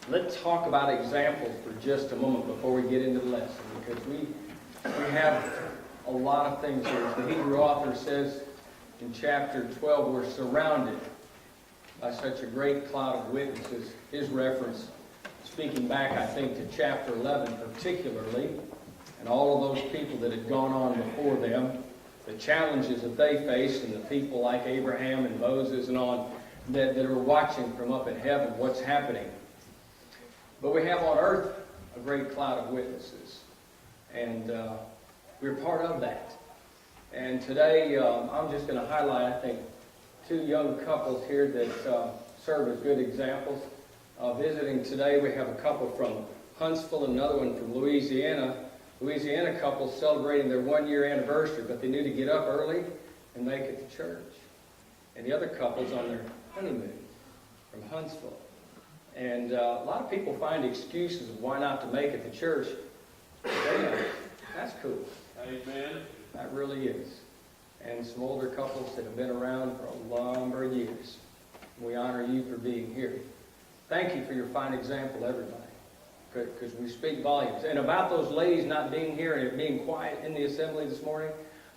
Let's talk about examples for just a moment before we get into the lesson, because we have a lot of things here. The Hebrew author says in chapter 12, we're surrounded by such a great cloud of witnesses. His reference, speaking back, I think, to chapter 11 particularly, and all of those people that had gone on before them, the challenges that they faced, and the people like Abraham and Moses and on that are watching from up in heaven what's happening. But we have on earth a great cloud of witnesses, and we're part of that. And today I'm just going to highlight, I think, two young couples here that serve as good examples. Visiting today, we have a couple from Huntsville and another one from Louisiana. Louisiana couple celebrating their 1-year anniversary, but they knew to get up early and make it to church. And the other couple's on their honeymoon from Huntsville. And a lot of people find excuses of why not to make it to church. That's cool. Amen. That really is. And some older couples that have been around for a number of years. We honor you for being here. Thank you for your fine example, everybody, because we speak volumes. And about those ladies not being here and being quiet in the assembly this morning,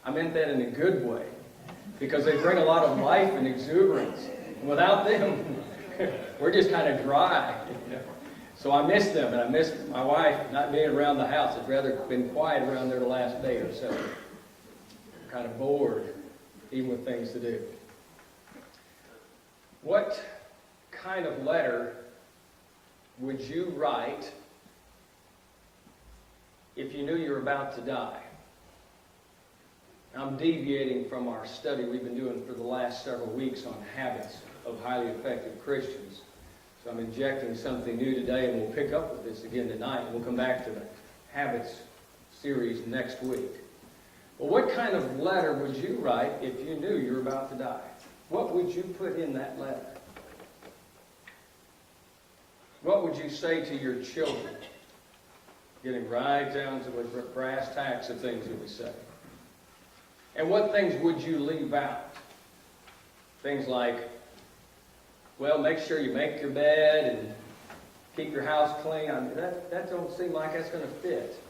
I meant that in a good way, because they bring a lot of life and exuberance. And without them, we're just kind of dry. So I miss them, and I miss my wife not being around the house. I'd rather been quiet around there the last day or so. I'm kind of bored, even with things to do. What kind of letter would you write if you knew you were about to die? I'm deviating from our study we've been doing for the last several weeks on habits of highly effective Christians. So I'm injecting something new today, and we'll pick up with this again tonight. We'll come back to the habits series next week. Well, what kind of letter would you write if you knew you were about to die? What would you put in that letter? What would you say to your children? Getting right down to the brass tacks of things that we say. And what things would you leave out? Things like, well, make sure you make your bed and keep your house clean. I mean, that don't seem like that's going to fit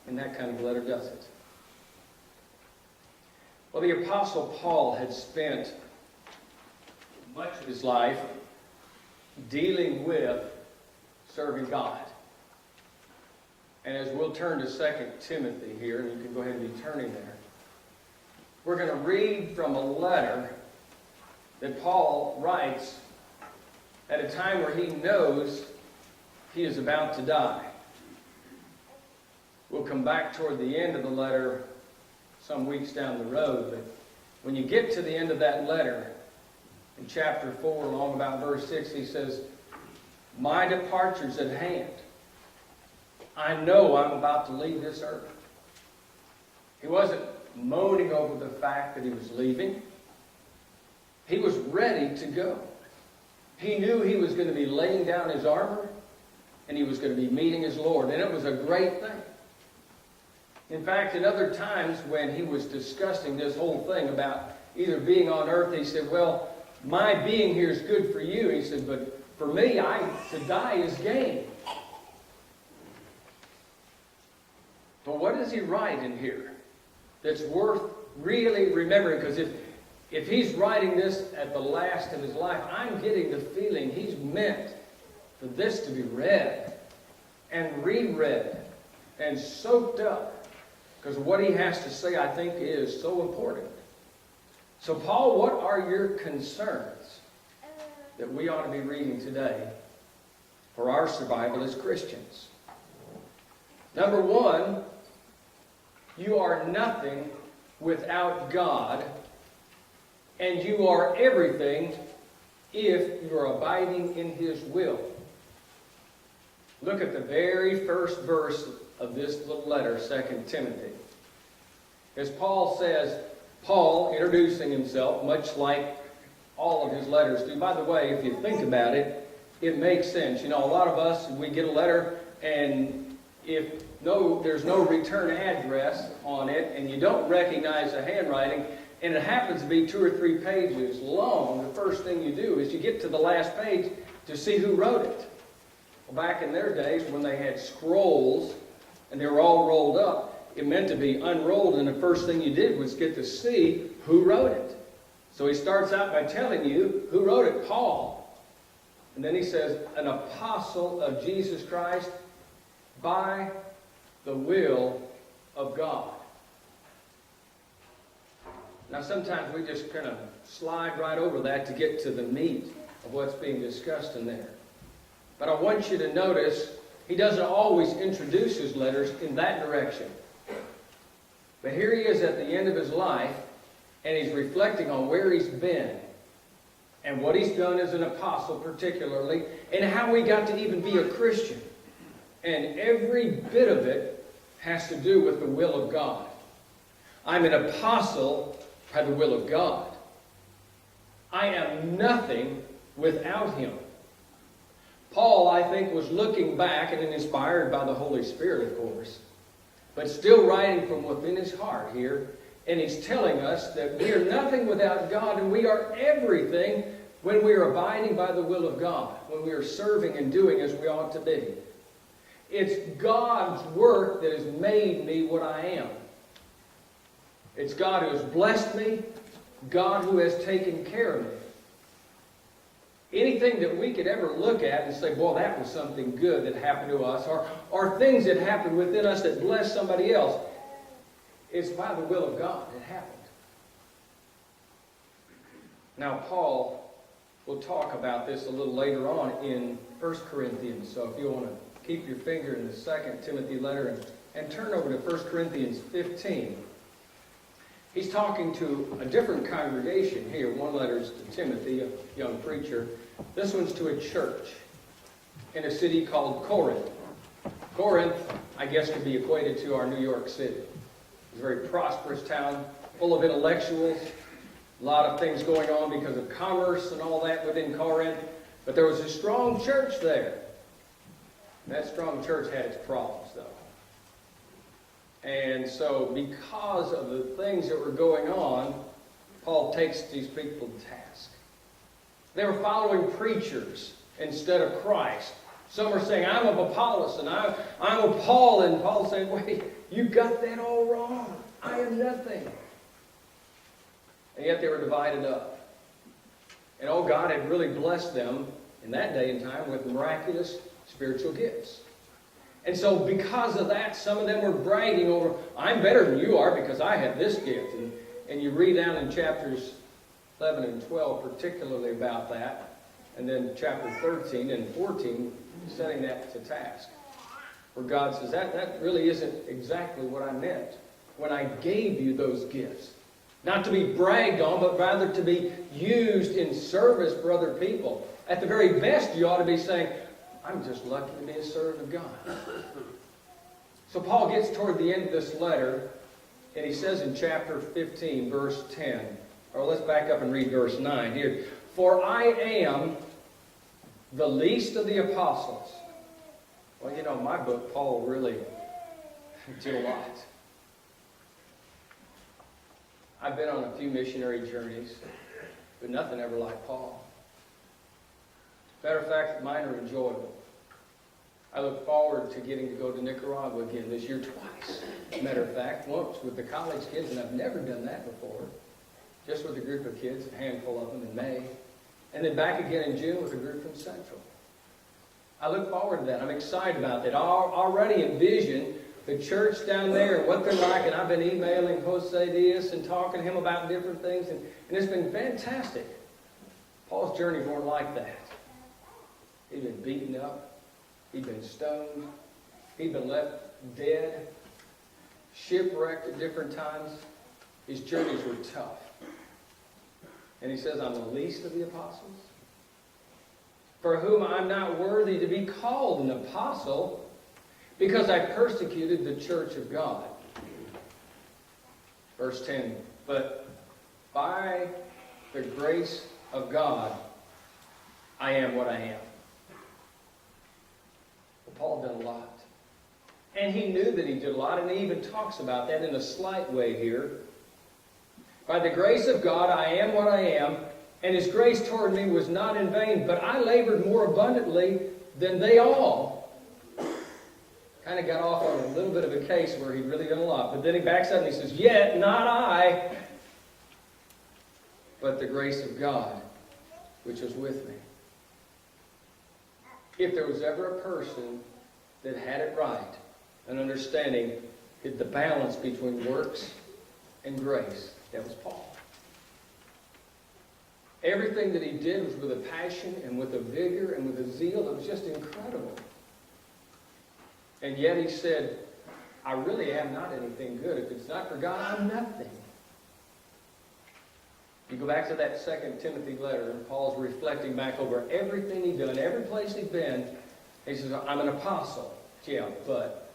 in that kind of letter, does it? Well, the Apostle Paul had spent much of his life dealing with serving God. And as we'll turn to 2 Timothy here, and you can go ahead and be turning there, we're going to read from a letter that Paul writes at a time where he knows he is about to die. We'll come back toward the end of the letter some weeks down the road, but when you get to the end of that letter, in chapter 4, along about verse 6, he says, "My departure's at hand. I know I'm about to leave this earth." He wasn't moaning over the fact that he was leaving. He was ready to go. He knew he was going to be laying down his armor, and he was going to be meeting his Lord, and it was a great thing. In fact, in other times when he was discussing this whole thing about either being on earth, he said, well, my being here is good for you. He said, but for me, to die is gain. But what does he write in here that's worth really remembering? Because if he's writing this at the last of his life, I'm getting the feeling he's meant for this to be read and reread and soaked up. Because what he has to say, I think, is so important. So, Paul, what are your concerns that we ought to be reading today for our survival as Christians? Number one, you are nothing without God, and you are everything if you are abiding in His will. Look at the very first verse of this little letter, 2 Timothy. As Paul says, Paul introducing himself, much like all of his letters do. By the way, if you think about it, it makes sense. You know, a lot of us, we get a letter, and if there's no return address on it, and you don't recognize the handwriting, and it happens to be 2 or 3 pages long, the first thing you do is you get to the last page to see who wrote it. Well, back in their days when they had scrolls and they were all rolled up, it meant to be unrolled, and the first thing you did was get to see who wrote it. So he starts out by telling you who wrote it, Paul. And then he says, an apostle of Jesus Christ by the will of God. Now sometimes we just kind of slide right over that to get to the meat of what's being discussed in there. But I want you to notice he doesn't always introduce his letters in that direction. But here he is at the end of his life, and he's reflecting on where he's been and what he's done as an apostle particularly, and how he got to even be a Christian. And every bit of it has to do with the will of God. I'm an apostle by the will of God. I am nothing without him. Paul, I think, was looking back and inspired by the Holy Spirit, of course, but still writing from within his heart here. And he's telling us that we are nothing without God, and we are everything when we are abiding by the will of God, when we are serving and doing as we ought to be. It's God's work that has made me what I am. It's God who has blessed me, God who has taken care of me. Anything that we could ever look at and say, boy, that was something good that happened to us, or things that happened within us that blessed somebody else, it's by the will of God it happened. Now, Paul will talk about this a little later on in 1 Corinthians. So if you want to keep your finger in the 2 Timothy letter and turn over to 1 Corinthians 15. He's talking to a different congregation here. One letter is to Timothy, a young preacher. This one's to a church in a city called Corinth. Corinth, I guess, could be equated to our New York City. It's a very prosperous town, full of intellectuals, a lot of things going on because of commerce and all that within Corinth. But there was a strong church there. That strong church had its problems, though. And so because of the things that were going on, Paul takes these people to task. They were following preachers instead of Christ. Some are saying, I'm of Apollos, and I'm of Paul. And Paul's saying, wait, you got that all wrong. I am nothing. And yet they were divided up. And God had really blessed them in that day and time with miraculous spiritual gifts. And so because of that, some of them were bragging over, I'm better than you are because I have this gift. And you read down in chapters 11 and 12 particularly about that. And then chapter 13 and 14, setting that to task. Where God says, that really isn't exactly what I meant when I gave you those gifts. Not to be bragged on, but rather to be used in service for other people. At the very best, you ought to be saying, I'm just lucky to be a servant of God. So Paul gets toward the end of this letter, and he says in chapter 15, verse 10, or let's back up and read verse 9 here. For I am the least of the apostles. Well, you know, my book, Paul really did a lot. I've been on a few missionary journeys, but nothing ever like Paul. Matter of fact, mine are enjoyable. I look forward to getting to go to Nicaragua again this year twice. Matter of fact, once with the college kids, and I've never done that before. Just with a group of kids, a handful of them in May. And then back again in June with a group from Central. I look forward to that. I'm excited about that. I already envision the church down there and what they're like. And I've been emailing Jose Diaz and talking to him about different things. And it's been fantastic. Paul's journeys weren't like that. He'd been beaten up. He'd been stoned. He'd been left dead. Shipwrecked at different times. His journeys were tough. And he says, I'm the least of the apostles, for whom I'm not worthy to be called an apostle, because I persecuted the church of God. Verse 10, but by the grace of God, I am what I am. Well, Paul did a lot. And he knew that he did a lot, and he even talks about that in a slight way here. By the grace of God, I am what I am, and his grace toward me was not in vain, but I labored more abundantly than they all. Kind of got off on a little bit of a case where he'd really done a lot. But then he backs up and he says, yet not I, but the grace of God, which was with me. If there was ever a person that had it right, an understanding the balance between works and grace, that was Paul. Everything that he did was with a passion and with a vigor and with a zeal that was just incredible. And yet he said, I really am not anything good. If it's not for God, I'm nothing. You go back to that 2 Timothy letter, and Paul's reflecting back over everything he'd done, every place he'd been. He says, I'm an apostle. Yeah, but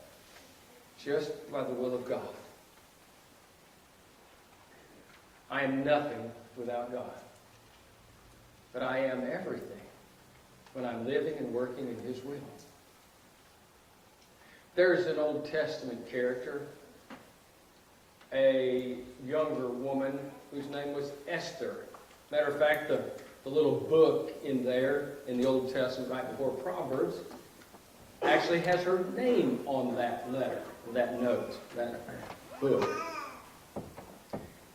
just by the will of God. I am nothing without God. But I am everything when I'm living and working in His will. There's an Old Testament character, a younger woman whose name was Esther. Matter of fact, the little book in there in the Old Testament right before Proverbs actually has her name on that letter, that note, that book.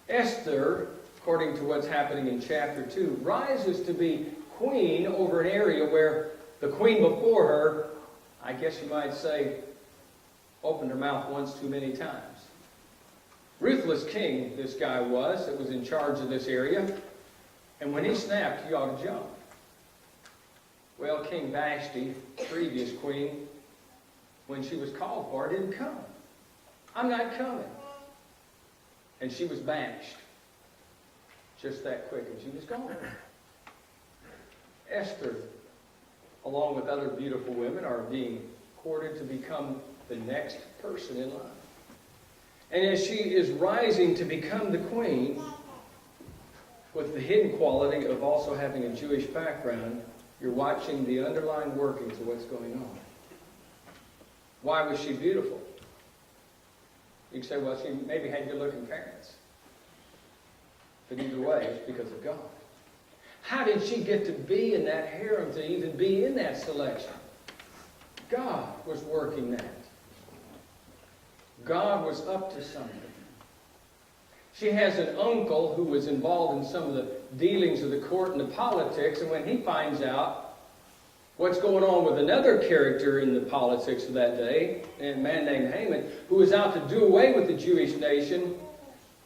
Esther, according to what's happening in chapter 2, rises to be queen over an area where the queen before her, I guess you might say, opened her mouth once too many times. Ruthless king this guy was that was in charge of this area. And when he snapped, you ought to jump. Well, King Vashti, previous queen, when she was called for, didn't come. I'm not coming. And she was banished. Just that quick, and she was gone. Esther, along with other beautiful women, are being courted to become the next person in line. And as she is rising to become the queen, with the hidden quality of also having a Jewish background, you're watching the underlying workings of what's going on. Why was she beautiful? You can say, well, she maybe had good-looking parents. But either way, it's because of God. How did she get to be in that harem, to even be in that selection? God was working that. God was up to something. She has an uncle who was involved in some of the dealings of the court and the politics, and when he finds out what's going on with another character in the politics of that day, a man named Haman, who was out to do away with the Jewish nation,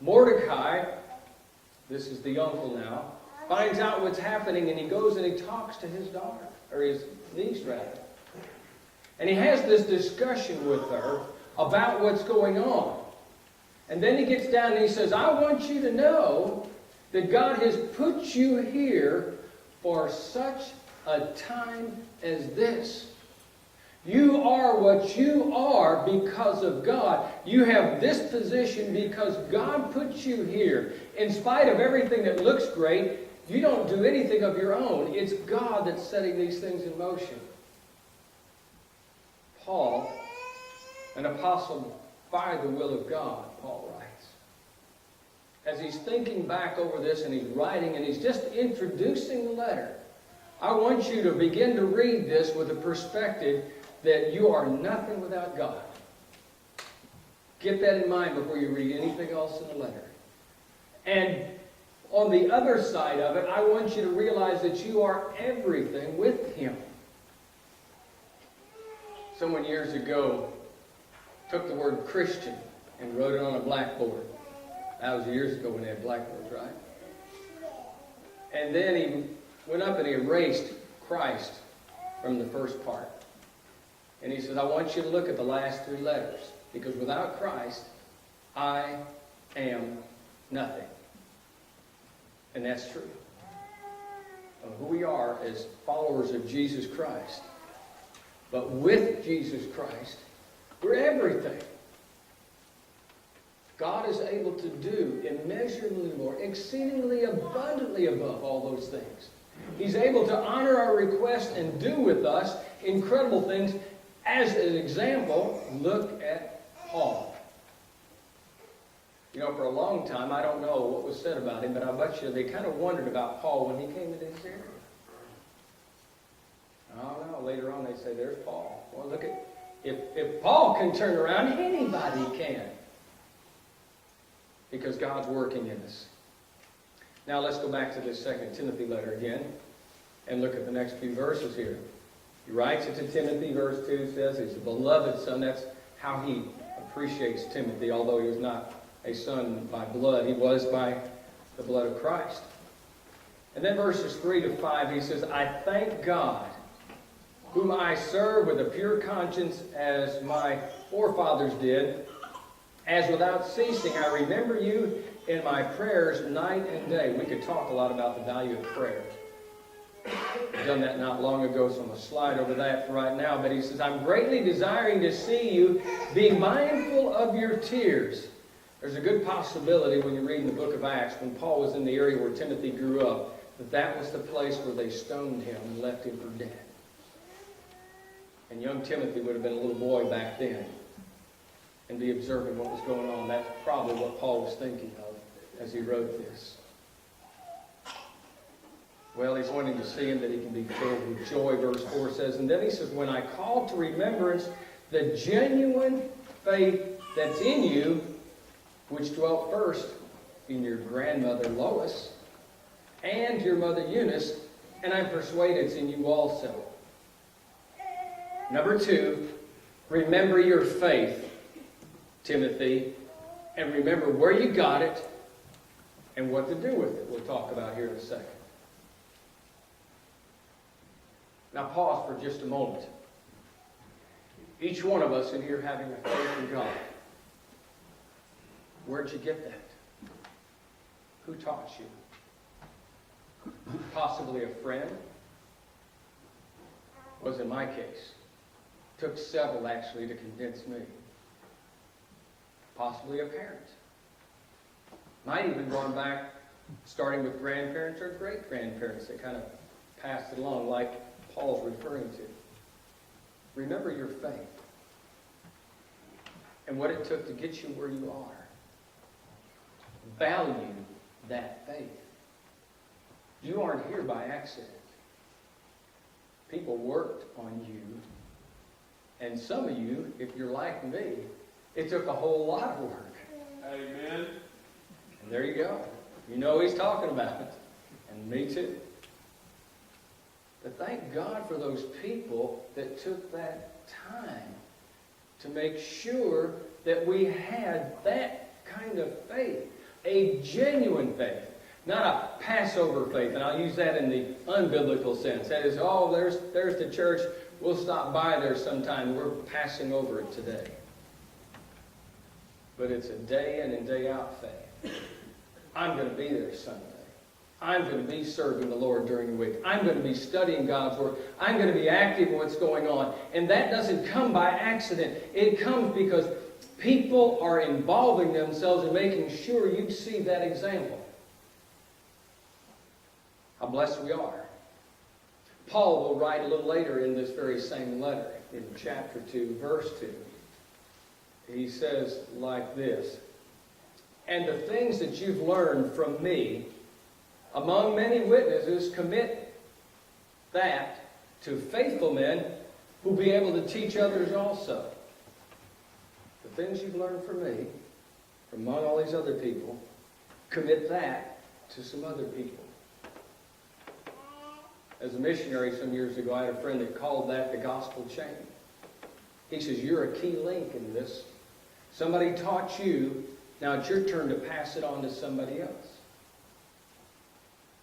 Mordecai, this is the uncle now, finds out what's happening, and he goes and he talks to his daughter, or his niece rather. And he has this discussion with her about what's going on. And then he gets down and he says, I want you to know that God has put you here for such a time as this. You are what you are because of God. You have this position because God put you here. In spite of everything that looks great, you don't do anything of your own. It's God that's setting these things in motion. Paul, an apostle by the will of God, Paul writes. As he's thinking back over this and he's writing and he's just introducing the letter, I want you to begin to read this with a perspective that you are nothing without God. Get that in mind before you read anything else in the letter. And on the other side of it, I want you to realize that you are everything with Him. Someone years ago took the word Christian and wrote it on a blackboard. That was years ago when they had blackboards, right? And then he went up and he erased Christ from the first part. And he says, I want you to look at the last three letters, because without Christ, I am nothing. And that's true. Of who we are as followers of Jesus Christ. But with Jesus Christ, we're everything. God is able to do immeasurably more, exceedingly abundantly above all those things. He's able to honor our request and do with us incredible things. As an example, look at Paul. You know, for a long time, I don't know what was said about him, but I bet you they kind of wondered about Paul when he came into this area. I don't know. Later on, they say, there's Paul. Well, look at, if Paul can turn around, anybody can. Because God's working in us. Now, let's go back to this 2 Timothy letter again and look at the next few verses here. He writes it to Timothy, verse 2 says, he's a beloved son. That's how he appreciates Timothy, although he was not a son by blood. He was by the blood of Christ. And then verses 3 to 5, he says, I thank God, whom I serve with a pure conscience as my forefathers did, as without ceasing I remember you in my prayers night and day. We could talk a lot about the value of prayer. I've done that not long ago, so I'm going to slide over that for right now. But he says, I'm greatly desiring to see you, being mindful of your tears. There's a good possibility when you read in the book of Acts, when Paul was in the area where Timothy grew up, that was the place where they stoned him and left him for dead. And young Timothy would have been a little boy back then and be observing what was going on. That's probably what Paul was thinking of as he wrote this. Well, he's wanting to see him that he can be filled with joy, verse 4 says. And then he says, when I call to remembrance the genuine faith that's in you, which dwelt first in your grandmother Lois and your mother Eunice, and I'm persuaded it's in you also. Number 2, remember your faith, Timothy, and remember where you got it and what to do with it. We'll talk about here in a second. Now pause for just a moment. Each one of us in here having a faith in God. Where'd you get that? Who taught you? Possibly a friend? Was in my case. Took several actually to convince me. Possibly a parent. Might even gone back, starting with grandparents or great-grandparents that kind of passed it along, like Paul's referring to. Remember your faith and what it took to get you where you are. Value that faith. You aren't here by accident. People worked on you. And some of you, if you're like me, it took a whole lot of work. Amen. And there you go. You know he's talking about it. And me too. But thank God for those people that took that time to make sure that we had that kind of faith. A genuine faith. Not a Passover faith. And I'll use that in the unbiblical sense. That is, oh, there's the church. We'll stop by there sometime. We're passing over it today. But it's a day in and day out faith. I'm going to be there Sunday. I'm going to be serving the Lord during the week. I'm going to be studying God's Word. I'm going to be active in what's going on. And that doesn't come by accident. It comes because people are involving themselves in making sure you see that example. How blessed we are. Paul will write a little later in this very same letter, in chapter 2, verse 2. He says like this, and the things that you've learned from me, among many witnesses, commit that to faithful men who'll be able to teach others also. The things you've learned from me, from among all these other people, commit that to some other people. As a missionary some years ago, I had a friend that called that the gospel chain. He says, you're a key link in this. Somebody taught you, now it's your turn to pass it on to somebody else.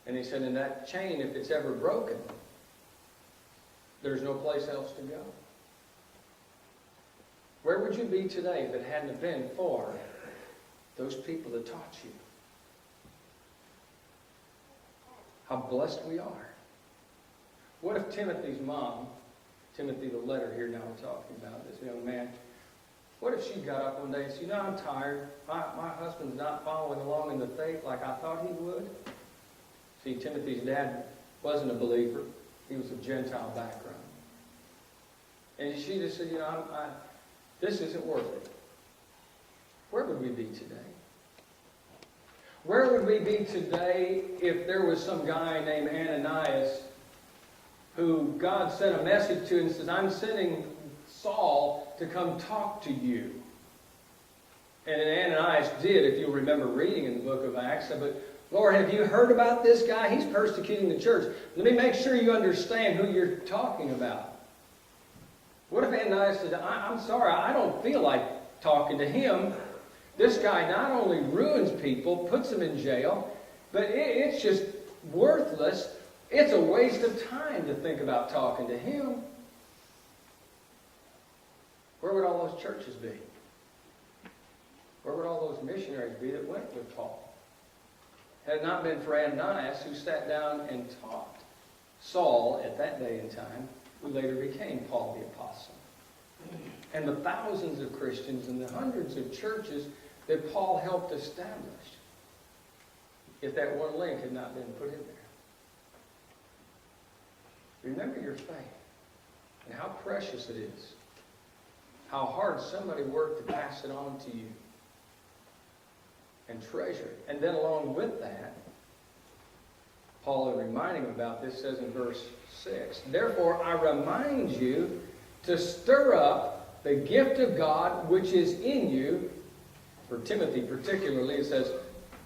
And he said, in that chain, if it's ever broken, there's no place else to go. Where would you be today if it hadn't been for those people that taught you? How blessed we are. What if Timothy's mom, Timothy the letter here now we're talking about, this young man, what if she got up one day and said, you know, I'm tired. My husband's not following along in the faith like I thought he would. See, Timothy's dad wasn't a believer. He was of Gentile background. And she just said, you know, this isn't worth it. Where would we be today? Where would we be today if there was some guy named Ananias who God sent a message to and says, I'm sending Saul to come talk to you? And Ananias did, if you'll remember reading in the book of Acts. But Lord, have you heard about this guy? He's persecuting the church. Let me make sure you understand who you're talking about. What if Ananias said, I'm sorry, I don't feel like talking to him. This guy not only ruins people, puts them in jail, but it's just worthless. It's a waste of time to think about talking to him. Where would all those churches be? Where would all those missionaries be that went with Paul? Had it not been for Ananias, who sat down and taught Saul at that day and time, who later became Paul the Apostle. And the thousands of Christians and the hundreds of churches that Paul helped establish, if that one link had not been put in there. Remember your faith and how precious it is. How hard somebody worked to pass it on to you. And treasure it. And then along with that, Paul, in reminding him about this, says in verse 6, therefore I remind you to stir up the gift of God which is in you. For Timothy particularly, it says,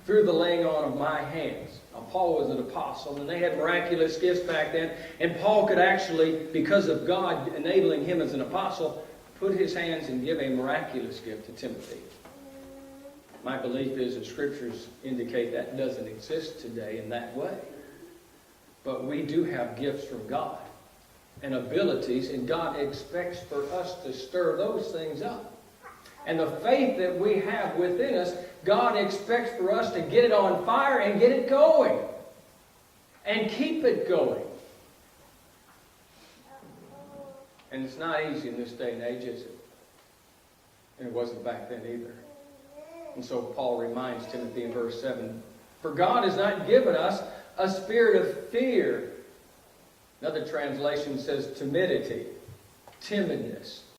through the laying on of my hands. Now, Paul was an apostle, and they had miraculous gifts back then. And Paul could actually, because of God enabling him as an apostle, put his hands and give a miraculous gift to Timothy. My belief is that Scriptures indicate that doesn't exist today in that way. But we do have gifts from God and abilities, and God expects for us to stir those things up. And the faith that we have within us, God expects for us to get it on fire and get it going. And keep it going. And it's not easy in this day and age, is it? And it wasn't back then either. And so Paul reminds Timothy in verse 7, for God has not given us a spirit of fear. Another translation says timidity, timidness.